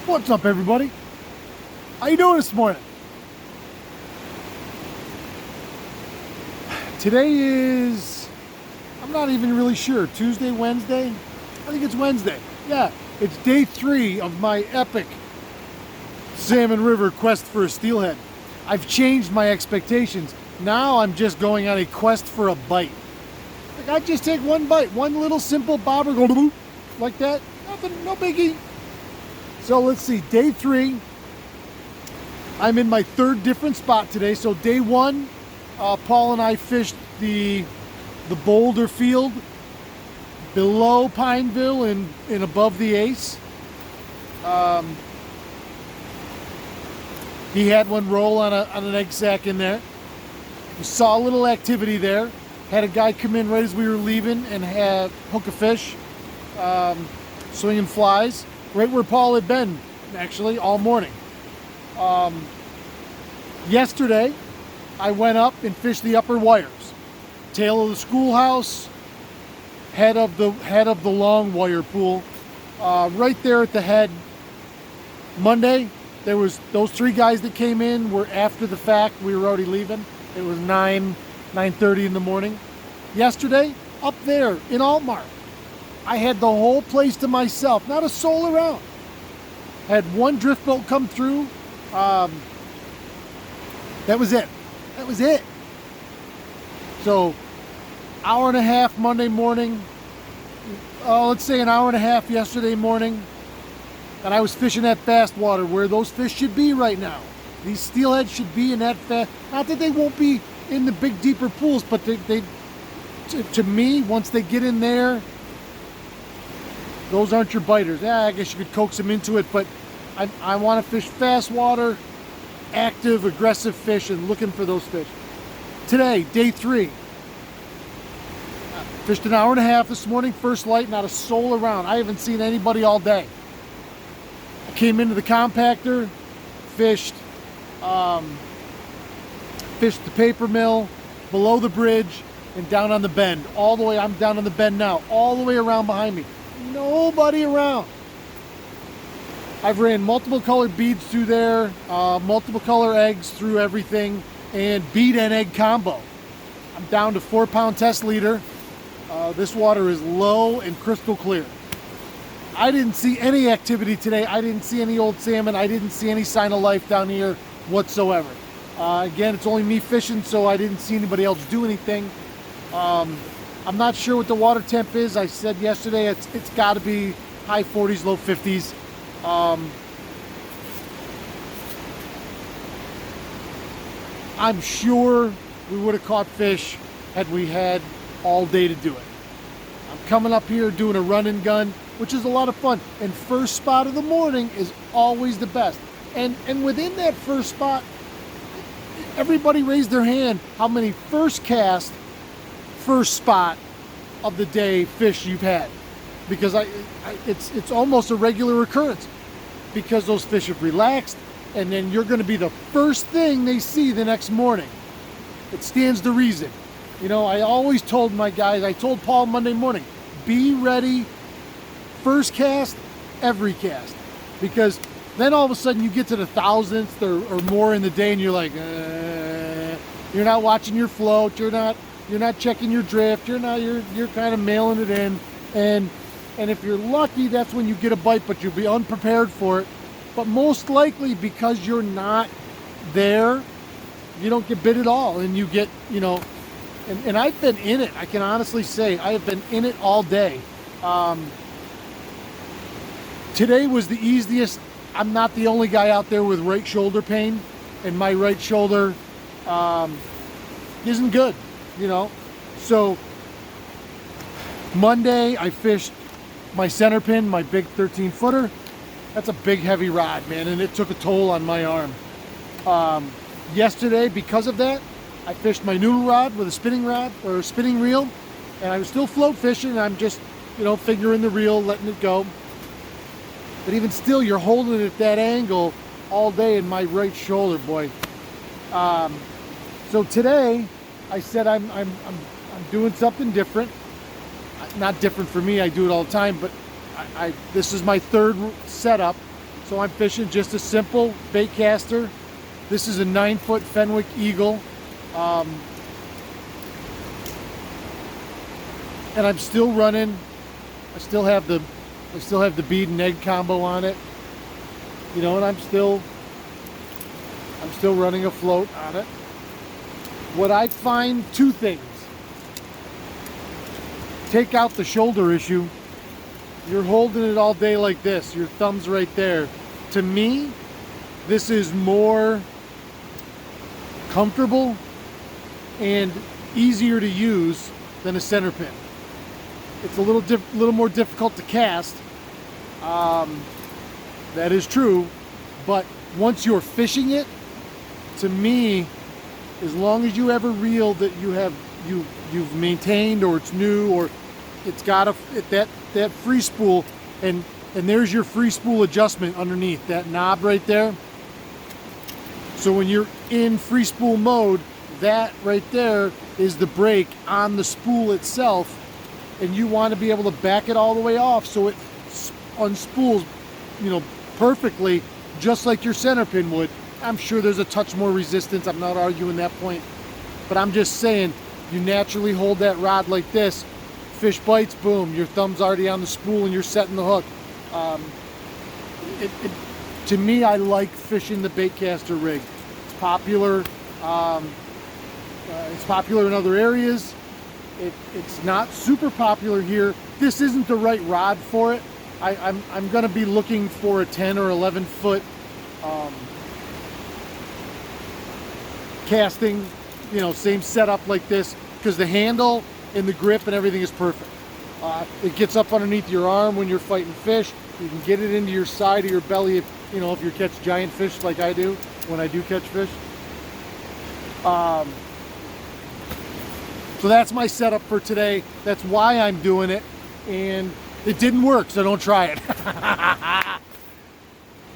What's up, everybody? How you doing this morning? Today is, I'm not even really sure, Tuesday, Wednesday? I think it's Wednesday. Yeah, it's day 3 of my epic Salmon River quest for a steelhead. I've changed my expectations. Now I'm just going on a quest for a bite. Like, I just take one bite, one little simple bobber, go boop, like that. Nothing, no biggie. So let's see, day 3. I'm in my 3rd different spot today. So day 1, Paul and I fished the boulder field below Pineville and above the Ace. He had one roll on an egg sack in there. We saw a little activity there. Had a guy come in right as we were leaving and hook a fish, swinging flies, right where Paul had been, actually, all morning. Yesterday, I went up and fished the upper wires. Tail of the schoolhouse, head of the long wire pool, right there at the head. Monday, there was those 3 guys that came in were after the fact. We were already leaving. It was 9:30 in the morning. Yesterday, up there in Altmar, I had the whole place to myself, not a soul around. Had one drift boat come through. That was it. That was it. So, hour and a half Monday morning. Let's say an hour and a half yesterday morning. And I was fishing that fast water where those fish should be right now. These steelhead should be in that fast. Not that they won't be in the big deeper pools, but to me, once they get in there, those aren't your biters. Yeah, I guess you could coax them into it, but I want to fish fast water, active, aggressive fish, and looking for those fish. Today, day 3. Fished an hour and a half this morning, first light, not a soul around. I haven't seen anybody all day. I came into the compactor, fished the paper mill, below the bridge, and down on the bend. All the way, I'm down on the bend now, all the way around behind me. Nobody around. I've ran multiple colored beads through there, multiple color eggs through everything, and bead and egg combo. I'm down to 4-pound test leader. This water is low and crystal clear. I didn't see any activity today. I didn't see any old salmon. I didn't see any sign of life down here whatsoever. Again, it's only me fishing, so I didn't see anybody else do anything. I'm not sure what the water temp is. I said yesterday it's got to be high 40s, low 50s. I'm sure we would have caught fish had we had all day to do it. I'm coming up here doing a run and gun, which is a lot of fun. And first spot of the morning is always the best. And within that first spot, everybody raised their hand how many first cast, first spot of the day fish you've had. Because it's almost a regular occurrence. Because those fish have relaxed, and then you're going to be the first thing they see the next morning. It stands to reason. You know, I always told my guys, I told Paul Monday morning, be ready, first cast, every cast. Because then all of a sudden you get to the 1000th or more in the day and you're like, you're not watching your float, you're not checking your drift, you're kind of mailing it in. And if you're lucky, that's when you get a bite, but you'll be unprepared for it. But most likely, because you're not there, you don't get bit at all. And you get, you know, and I've been in it. I can honestly say I have been in it all day. Today was the easiest. I'm not the only guy out there with right shoulder pain, and my right shoulder isn't good, you know. So Monday I fished my center pin, my big 13-footer. That's a big heavy rod, man, and it took a toll on my arm. Yesterday, because of that, I fished my noodle rod with a spinning rod or a spinning reel, and I was still float fishing, and I'm just, you know, fingering the reel, letting it go. But even still, you're holding it at that angle all day in my right shoulder, boy. So today, I said I'm doing something different. Not different for me, I do it all the time, but this is my 3rd setup. So I'm fishing just a simple bait caster. This is a 9-foot Fenwick Eagle. And I'm still running. I still have the bead and egg combo on it. You know, and I'm still running a float on it. What I find, two things. Take out the shoulder issue. You're holding it all day like this. Your thumb's right there. To me, this is more comfortable and easier to use than a center pin. It's a little more difficult to cast. That is true, but once you're fishing it, to me, as long as you have a reel that you've maintained, or it's new, or it's got that free spool, and there's your free spool adjustment underneath that knob right there. So when you're in free spool mode, that right there is the brake on the spool itself, and you want to be able to back it all the way off so it unspools, you know, perfectly, just like your center pin would. I'm sure there's a touch more resistance. I'm not arguing that point, but I'm just saying, you naturally hold that rod like this, fish bites, boom, your thumb's already on the spool and you're setting the hook. To me, I like fishing the baitcaster rig. It's popular. It's popular in other areas. It's not super popular here. This isn't the right rod for it. I'm going to be looking for a 10 or 11 foot casting, you know, same setup like this, because the handle and the grip and everything is perfect. It gets up underneath your arm when you're fighting fish. You can get it into your side of your belly if you catch giant fish like I do when I do catch fish. So that's my setup for today. That's why I'm doing it, and it didn't work, so don't try it.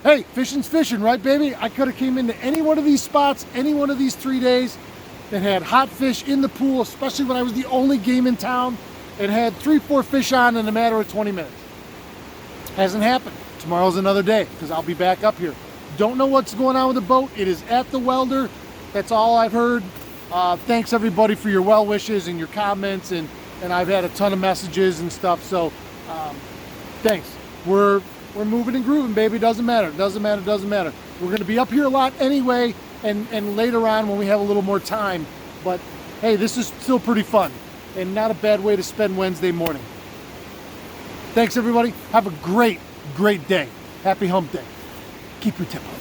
Hey, fishing's fishing, right, baby? I could have came into any one of these spots, any one of these 3 days, and had hot fish in the pool, especially when I was the only game in town, and had 3-4 fish on in a matter of 20 minutes. Hasn't happened. Tomorrow's another day, because I'll be back up here. Don't know what's going on with the boat. It is at the welder. That's all I've heard. Thanks everybody for your well wishes and your comments, and I've had a ton of messages and stuff, so thanks. We're moving and grooving, baby. Doesn't matter. We're going to be up here a lot anyway, and later on when we have a little more time, but hey, this is still pretty fun and not a bad way to spend Wednesday morning. Thanks everybody. Have a great day. Happy hump day. Keep your tip up.